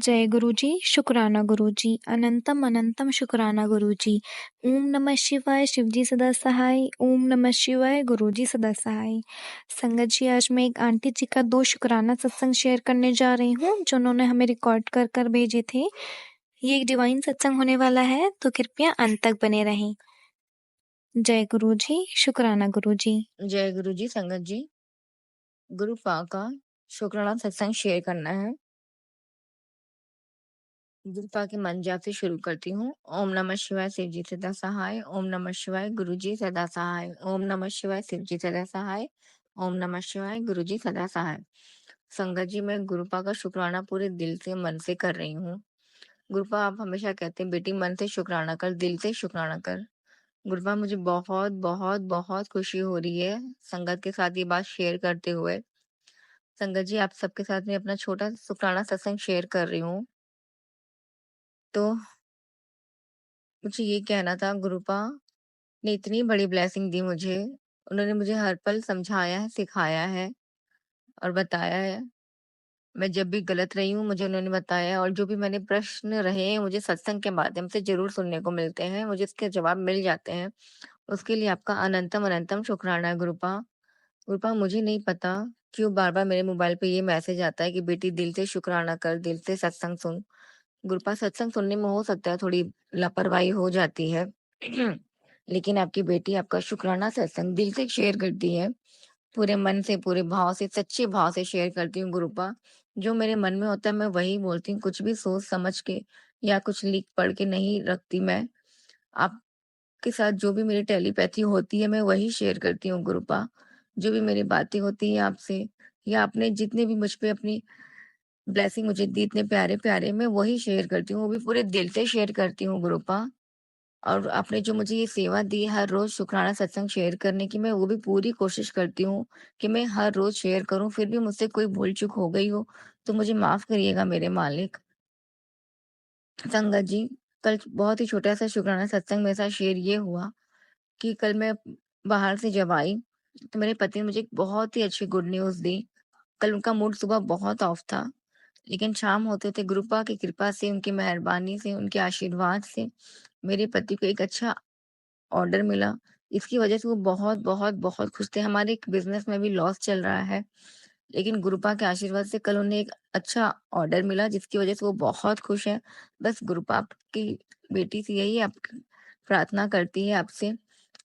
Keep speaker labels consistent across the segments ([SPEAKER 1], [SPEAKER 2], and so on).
[SPEAKER 1] जय गुरुजी, शुक्राना गुरुजी, अनंतम अनंतम शुक्राना गुरुजी। ओम नमः शिवाय, शिवजी सदा सहाय। ओम नमः शिवाय, गुरुजी सदा सहाय। संगत जी, आज मैं एक आंटी जी का 2 शुक्राना सत्संग शेयर करने जा रही हूँ, जो उन्होंने हमें रिकॉर्ड कर कर भेजे थे। ये एक डिवाइन सत्संग होने वाला है, तो कृपया अंत तक बने रहें। जय गुरुजी, शुक्राना गुरुजी।
[SPEAKER 2] जय गुरु जी। संगत जी, गुरु पा का शुक्राना सत्संग शेयर करना है। गुरु पा के मन जाप से शुरू करती हूँ। ओम नमः शिवाय, शिव जी सदा सहाय। ओम नमः शिवाय, गुरु जी सदा सहाय। ओम नमः शिवाय, शिव जी सदा सहाय। ओम नमः शिवाय, गुरु जी सदा सहाय। संगत जी, मैं गुरुपा का शुक्राना पूरे दिल से मन से कर रही हूँ। गुरुपा आप हमेशा कहते हैं बेटी मन से शुक्राना कर, दिल से शुक्राना कर। गुरुपा मुझे बहुत बहुत बहुत खुशी हो रही है संगत के साथ ये बात शेयर करते हुए। संगत जी, आप सबके साथ में अपना छोटा शुक्राना सत्संग शेयर कर रही हूँ। तो मुझे ये कहना था, गुरुपा ने इतनी बड़ी ब्लेसिंग दी मुझे। उन्होंने मुझे हर पल समझाया है, सिखाया है और बताया है। मैं जब भी गलत रही हूँ, मुझे उन्होंने बताया, और जो भी मैंने प्रश्न रहे हैं, मुझे सत्संग के माध्यम से ज़रूर सुनने को मिलते हैं, मुझे इसके जवाब मिल जाते हैं। उसके लिए आपका अनंतम अनंतम शुक्राना है गुरुपा। गुरुपा, मुझे नहीं पता क्यों बार-बार मेरे मोबाइल पे ये मैसेज आता है कि बेटी दिल से शुक्राना कर, दिल से सत्संग सुन। गुरुपा, सत्संग सुनने में हो सकता है थोड़ी लापरवाही हो जाती है। लेकिन आपकी बेटी आपका शुक्राना सत्संग दिल से शेयर करती है। पूरे मन से, पूरे भाव से, सच्चे भाव से शेयर करती हूँ गुरुपा। जो मेरे मन में होता है मैं वही बोलती हूँ, कुछ भी सोच समझ के या कुछ लिख पढ़ के नहीं रखती मैं। आपके साथ जो भी मेरी टेलीपैथी होती है मैं वही शेयर करती हूँ गुरुपा। जो भी मेरी बातें होती हैं आपसे, या आपने जितने भी मुझ पे अपनी ब्लेसिंग मुझे दी इतने प्यारे-प्यारे, मैं वही शेयर करती हूँ, वो भी पूरे दिल से शेयर करती हूँ गुरुपा। और आपने जो मुझे ये सेवा दी है हर रोज़ शुक्राना सत्संग शेयर करने की, मैं वो भी पूरी कोशिश करती हूँ कि मैं हर रोज़ शेयर करूँ। फिर भी मुझसे कोई भूल-चूक हो गई हो, तो मुझे माफ़ करिएगा मेरे मालिक। संगत जी, कल बहुत ही छोटा-सा शुक्राना सत्संग मेरे साथ शेयर ये हुआ कि कल मैं बाहर से जब आई, तो मेरे पति ने मुझे एक बहुत ही अच्छी गुड न्यूज़ दी। कल उनका मूड सुबह बहुत ऑफ था, लेकिन शाम होते-होते गुरुपा की कृपा से, उनकी मेहरबानी से, उनके आशीर्वाद से मेरे पति को एक अच्छा ऑर्डर मिला। इसकी वजह से वो बहुत, बहुत, बहुत खुश थे। हमारे एक बिज़नेस में भी लॉस चल रहा है, लेकिन गुरुपा के आशीर्वाद से कल उन्हें एक अच्छा ऑर्डर मिला, जिसकी वजह से वो बहुत खुश हैं। बस गुरुपा की बेटी से यही आप प्रार्थना करती है आपसे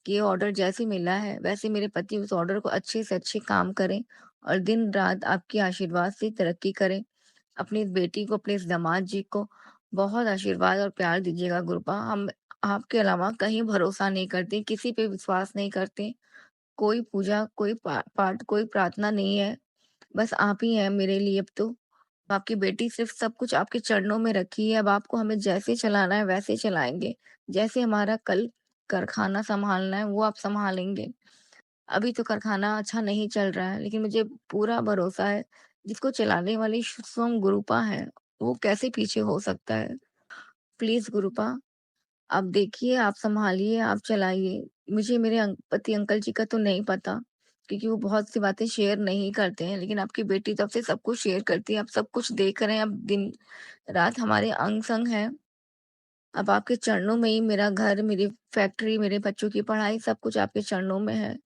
[SPEAKER 2] कि ये ऑर्डर जैसे मिला है, वैसे मेरे पति उस ऑर्डर को अच्छे से अच्छे काम करें और दिन-रात आपके आशीर्वाद से तरक्की करें। अपनी इस बेटी को, अपने इस दामाद जी को बहुत आशीर्वाद और प्यार दीजिएगा गुरुपा। हम आपके अलावा कहीं भरोसा नहीं करते, किसी पे विश्वास नहीं करते। कोई पूजा, कोई पाठ, कोई प्रार्थना नहीं है, बस आप ही हैं मेरे लिए अब तो। आपकी बेटी सिर्फ़ सब कुछ आपके चरणों में रखी है, अब आपको हमें जैसे चलाना है वैसे चलाएँगे। जैसे हमारा कल कारखाना सँभालना है वो आप सँभालेंगे। अभी तो कारखाना अच्छा नहीं चल रहा है, लेकिन मुझे पूरा भरोसा है, जिसको चलाने वाली स्वयं गुरुपा है, वो कैसे पीछे हो सकता है। प्लीज़ गुरुपा, आप देखिए, आप सँभालिए, आप चलाइए। मुझे मेरे पति अंकल जी का तो नहीं पता, क्योंकि वो बहुत सी बातें शेयर नहीं करते हैं, लेकिन आपकी बेटी तो आपसे सब कुछ शेयर करती है, आप सब कुछ देख रहे हैं, आप दिन-रात हमारे अंग-संग हैं। अब आपके चरणों में ही मेरा घर, मेरी फैक्ट्री, मेरे बच्चों की पढ़ाई, सब कुछ आपके चरणों में है।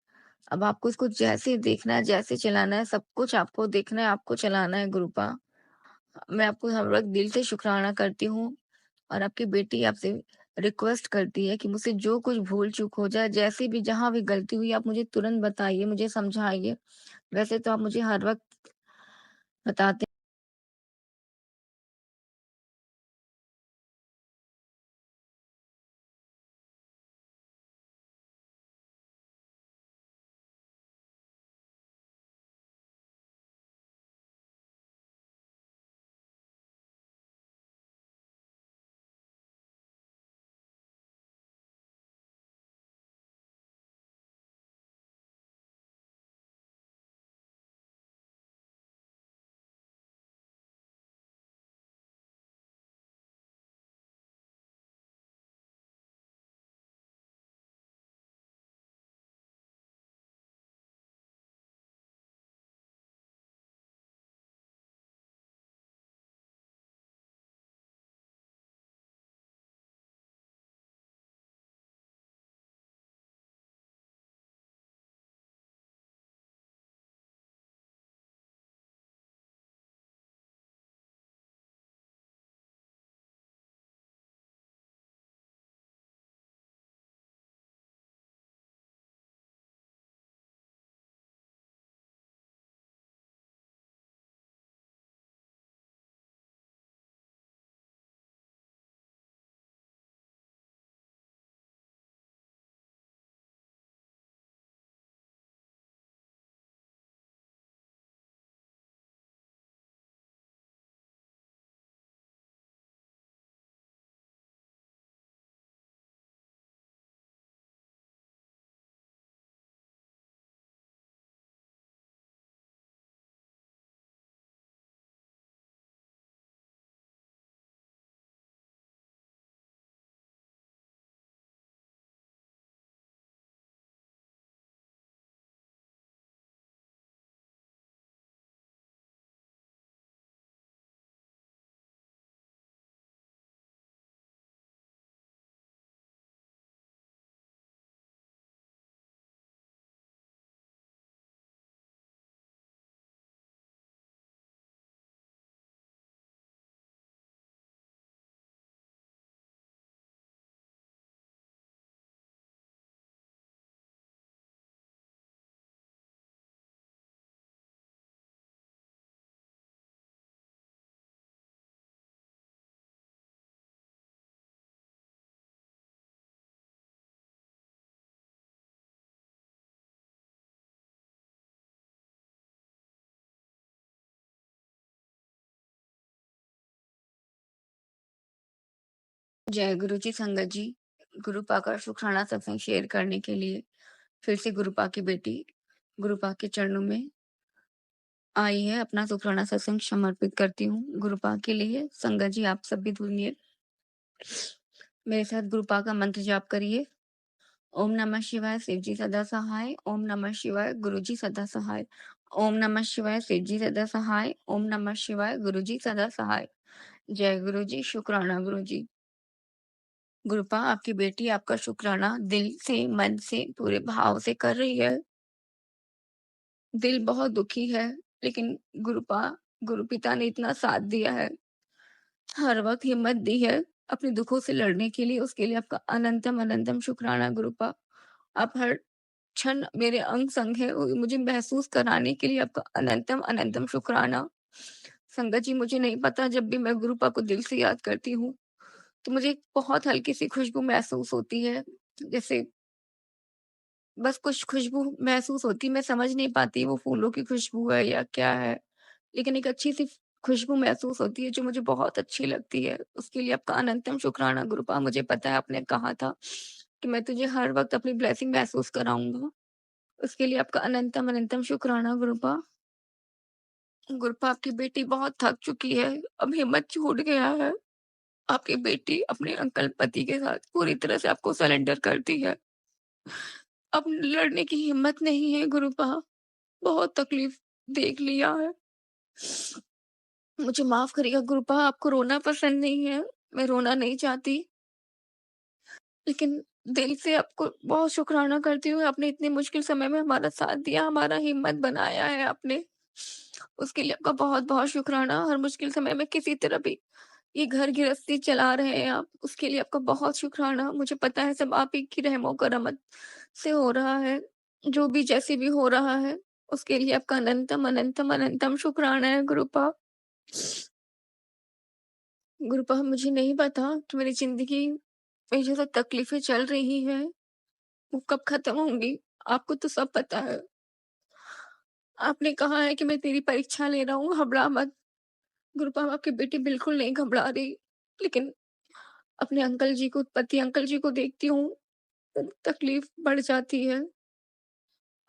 [SPEAKER 2] अब आपको इसको जैसे देखना है, जैसे चलाना है, सब कुछ आपको देखना है, आपको चलाना है गुरुपा। मैं आपको हर वक़्त दिल से शुक्राना करती हूँ, और आपकी बेटी आपसे रिक्वेस्ट करती है कि मुझसे जो कुछ भूल-चूक हो जाए, जैसे भी जहाँ भी गलती हुई आप मुझे तुरंत बताइए, मुझे समझाइए। वैसे तो आप मुझे हर वक़्त बताते जय गुरु जी, संगत जी। गुरुपा का शुकराना सत्संग शेयर करने के लिए फिर से गुरुपा की बेटी गुरुपा के चरणों में आई है। अपना शुकराना सत्संग समर्पित करती हूँ गुरुपा के लिए। संगत जी, आप सब भी सुनिए, मेरे साथ गुरुपा का मंत्र जाप करिए। ओम नमः शिवाय, शिव जी सदा सहाय। ओम नमः शिवाय, गुरु जी सदा सहाय। ओम नमः शिवाय, शिव जी सदा सहाय। ओम नमः शिवाय, गुरु जी सदा सहाय। जय गुरु जी, शुक्राना गुरु जी। गुरुपा, आपकी बेटी आपका शुक्राना दिल से, मन से, पूरे भाव से कर रही है। दिल बहुत दुखी है, लेकिन गुरुपा, गुरु पिता ने इतना साथ दिया है, हर वक़्त हिम्मत दी है अपने दुखों से लड़ने के लिए, उसके लिए आपका अनंतम, अनंतम शुक्राना गुरुपा। आप हर क्षण मेरे अंग-संग हैं, मुझे महसूस कराने के लिए आपका अनंतम, अनंतम शुक्राना। संगत जी, मुझे नहीं पता, जब भी मैं गुरुपा को दिल से याद करती हूँ, तो मुझे एक बहुत हल्की-सी खुशबू महसूस होती है। जैसे बस कुछ खुशबू महसूस होती, मैं समझ नहीं पाती वो फूलों की खुशबू है या क्या है, लेकिन एक अच्छी-सी खुशबू महसूस होती है जो मुझे बहुत अच्छी लगती है। उसके लिए आपका अनंतम शुक्राना गुरुपा। मुझे पता है आपने कहा था कि मैं तुझे हर वक़्त अपनी ब्लेसिंग महसूस कराऊँगा। उसके लिए आपका अनंतम, अनंतम शुक्राना गुरुपा। गुरुपा, आपकी बेटी बहुत थक चुकी है, अब हिम्मत छूट गया है। आपकी बेटी अपने अंकल पति के साथ पूरी तरह से आपको सरेंडर करती है। अब लड़ने की हिम्मत नहीं है गुरुपा। बहुत तकलीफ देख लिया है। मुझे माफ़ करिएगा गुरुपा, आपको रोना पसंद नहीं है, मैं रोना नहीं चाहती, लेकिन दिल से आपको बहुत शुकराना करती हूँ, आपने इतने मुश्किल समय में हमारा साथ दिया, हमारा हिम्मत बनाया है आपने। उसके लिए आपका बहुत-बहुत शुकराना। हर मुश्किल समय में किसी तरह भी ये घर गृहस्थी चला रहे हैं आप, उसके लिए आपका बहुत शुकराना। मुझे पता है सब आप ही की रहमो करमत से हो रहा है, जो भी जैसे भी हो रहा है, उसके लिए आपका अनंतम, अनंतम, अनंतम शुकराना है गुरुपा। गुरुपा, मुझे नहीं पता कि मेरी ज़िंदगी में जो सब तकलीफ़ें चल रही हैं, वो कब ख़त्म होंगी। आपको तो सब पता है। आपने कहा है कि मैं तेरी परीक्षा ले रहा हूँ, घबरा मत। गुरुपा, आपकी बेटी बिल्कुल नहीं घबरा रही, लेकिन अपने अंकल जी को, पति अंकल जी को देखती हूँ, तो तकलीफ़ बढ़ जाती है।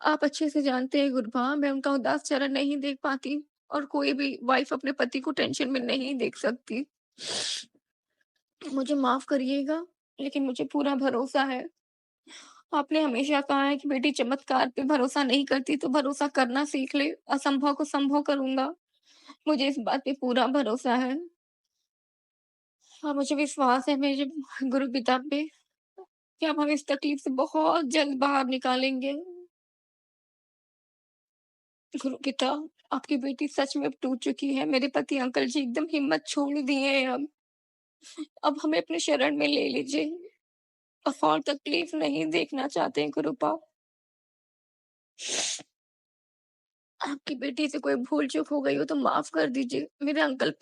[SPEAKER 2] आप अच्छे से जानते हैं गुरुपा, मैं उनका उदास चेहरा नहीं देख पाती, और कोई भी वाइफ़ अपने पति को टेंशन में नहीं देख सकती। मुझे माफ़ करिएगा, लेकिन मुझे पूरा भरोसा है। आपने हमेशा कहा है कि बेटी चमत्कार पे भरोसा नहीं करती तो भरोसा करना सीख ले, असंभव को संभव करूँगा। मुझे इस बात पे पूरा भरोसा है। हाँ, मुझे विश्वास है मेरे गुरु पिता पे कि आप हमें इस तकलीफ से बहुत जल्द बाहर निकालेंगे। गुरु पिता, आपकी बेटी सच में अब टूट चुकी है। मेरे पति अंकल जी एकदम हिम्मत छोड़ दिए हैं अब। अब हमें अपने शरण में ले लीजिए। अब और तकलीफ नहीं देखना चाहते हैं गुरुपा। आपकी बेटी से कोई भूल-चूक हो गई हो तो माफ़ कर दीजिए। मेरे अंकल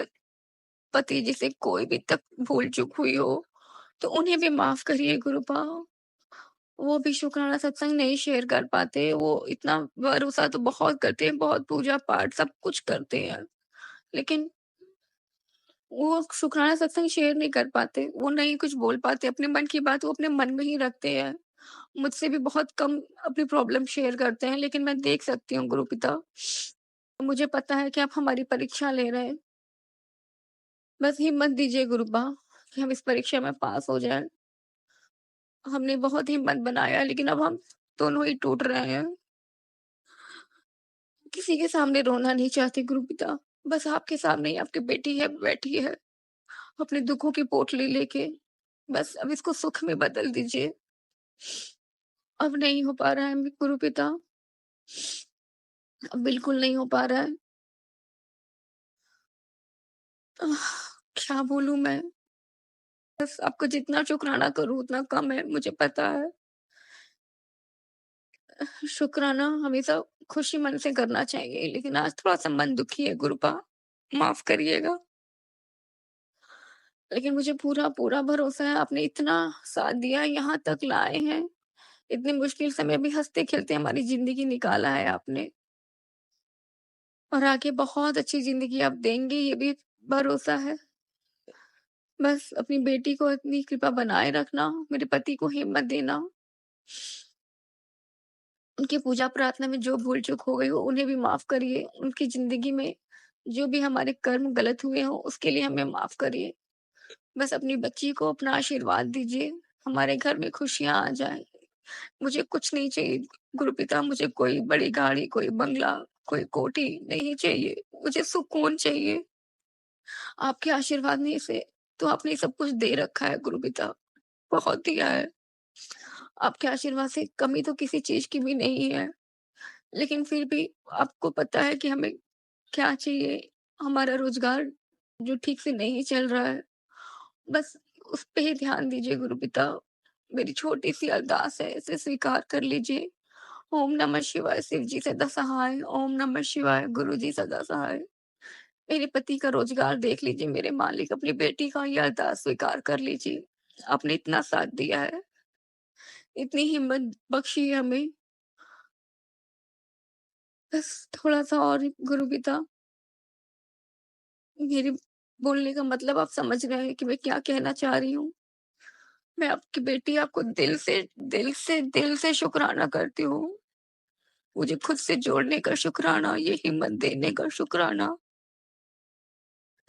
[SPEAKER 2] पति जी से कोई भी तक भूल-चूक हुई हो, तो उन्हें भी माफ़ करिए गुरुपा। वो भी शुक्राना सत्संग नहीं शेयर कर पाते, वो इतना भरोसा तो बहुत करते हैं, बहुत पूजा-पाठ सब कुछ करते हैं, लेकिन वो शुक्राना सत्संग शेयर नहीं कर पाते, वो नहीं कुछ बोल पाते, अपने मन की बात वो अपने मन में ही रखते हैं। मुझसे भी बहुत कम अपनी प्रॉब्लम शेयर करते हैं, लेकिन मैं देख सकती हूँ गुरुपिता, मुझे पता है कि आप हमारी परीक्षा ले रहे हैं। बस हिम्मत दीजिए गुरुपा कि हम इस परीक्षा में पास हो जाएँ। हमने बहुत हिम्मत बनाया, लेकिन अब हम दोनों ही टूट रहे हैं। किसी के सामने रोना नहीं चाहती गुरुपिता, बस आपके सामने ही आपकी बेटी है, बैठी है, अपने दुखों की पोटली लेके। बस अब इसको सुख में बदल दीजिए। अब नहीं हो पा रहा है गुरुपिता, अब बिल्कुल नहीं हो पा रहा है। आह, क्या बोलूँ मैं? बस आपको जितना शुकराना करूँ उतना कम है, मुझे पता है। शुकराना हमेशा खुशी मन से करना चाहिए, लेकिन आज थोड़ा-सा मन दुखी है गुरुपा, माफ़ करिएगा। लेकिन मुझे पूरा-पूरा भरोसा है, आपने इतना साथ दिया, यहाँ तक लाए हैं। इतने मुश्किल समय भी हँसते-खेलते हमारी ज़िंदगी निकाला है आपने, और आगे बहुत अच्छी ज़िंदगी आप देंगे, ये भी भरोसा है। बस अपनी बेटी को इतनी कृपा बनाए रखना, मेरे पति को हिम्मत देना, उनकी पूजा प्रार्थना में जो भूल-चूक हो गई हो उन्हें भी माफ़ करिए। उनकी ज़िंदगी में जो भी हमारे कर्म गलत हुए हों उसके लिए हमें माफ़ करिए। बस अपनी बच्ची को अपना आशीर्वाद दीजिए, हमारे घर में खुशियाँ आ जाएँ। मुझे कुछ नहीं चाहिए गुरुपिता, मुझे कोई बड़ी गाड़ी, कोई बंगला, कोई कोठी नहीं चाहिए, मुझे सुकून चाहिए। आपके आशीर्वाद ने से तो आपने सब कुछ दे रखा है गुरुपिता, बहुत दिया है। आपके आशीर्वाद से कमी तो किसी चीज़ की भी नहीं है, लेकिन फिर भी आपको पता है कि हमें क्या चाहिए। हमारा रोज़गार जो ठीक से नहीं चल रहा है, बस उस पे ही ध्यान दीजिए गुरुपिता। मेरी छोटी-सी अरदास है, इसे स्वीकार कर लीजिए। ओम नमः शिवाय, शिव जी सदा सहाय। ओम नमः शिवाय, गुरु जी सदा सहाय। मेरे पति का रोज़गार देख लीजिए मेरे मालिक, अपनी बेटी का ये अरदास स्वीकार कर लीजिए। आपने इतना साथ दिया है, इतनी हिम्मत बख्शी है हमें, बस थोड़ा-सा और गुरुपिता, मेरे बोलने का मतलब आप समझ रहे हैं कि मैं क्या कहना चाह रही हूँ। मैं आपकी बेटी आपको दिल से शुक्राना करती हूँ। मुझे खुद से जोड़ने का शुक्राना, ये हिम्मत देने का शुक्राना,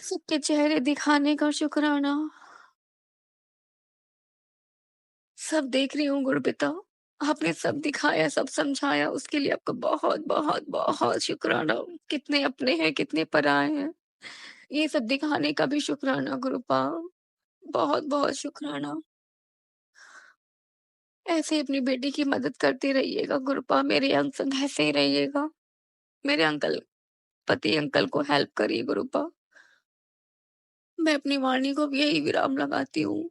[SPEAKER 2] सबके चेहरे दिखाने का शुक्राना। सब देख रही हूँ गुरुपिता। आपने सब दिखाया, सब समझाया, उसके लिए आपका बहुत, बहुत, बहुत शुक्राना। कितने अपने हैं, कितने पराए हैं। ये सब दिखाने का भी शुक्राना गुरुपा। बहुत, बहुत शुक्राना। ऐसे ही अपनी बेटी की मदद करते रहिएगा गुरुपा, मेरे अंग संग ऐसे ही रहिएगा। मेरे पति अंकल को हेल्प करिए गुरुपा। मैं अपनी वाणी को भी यही विराम लगाती हूँ।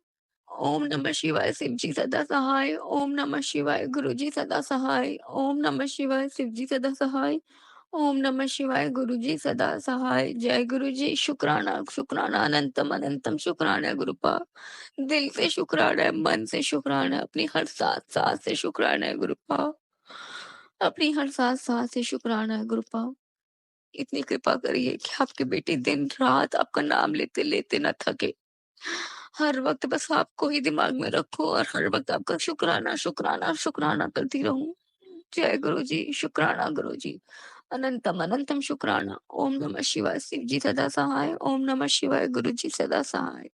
[SPEAKER 2] ओम नमः शिवाय, शिव जी सदा सहाय। ओम नमः शिवाय, गुरु जी सदा सहाय। ओम नमः शिवाय, शिव जी सदा सहाय। ओम नमः शिवाय, गुरु जी सदा सहाय। जय गुरु जी। शुक्राना, शुक्राना, अनंतम अनंतम शुक्राना गुरुपा। दिल से शुक्राना है, मन से शुक्राना है, अपनी हर सांस-सांस से शुक्राना है गुरुपा। अपनी हर सांस-सांस से शुक्राना है गुरुपा। इतनी कृपा करिए कि आपकी बेटी दिन-रात आपका नाम लेते-लेते ना थके। हर वक़्त बस आपको ही दिमाग में रखूँ और हर वक़्त आपका शुक्राना, शुक्राना, शुक्राना करती रहूँ। जय गुरु जी, शुक्राना गुरु जी। अनंतम अनंतम शुक्राना। ओम नमः शिवाय, शिव जी सदा सहाय। ओम नमः शिवाय, गुरु जी सदा सहाय।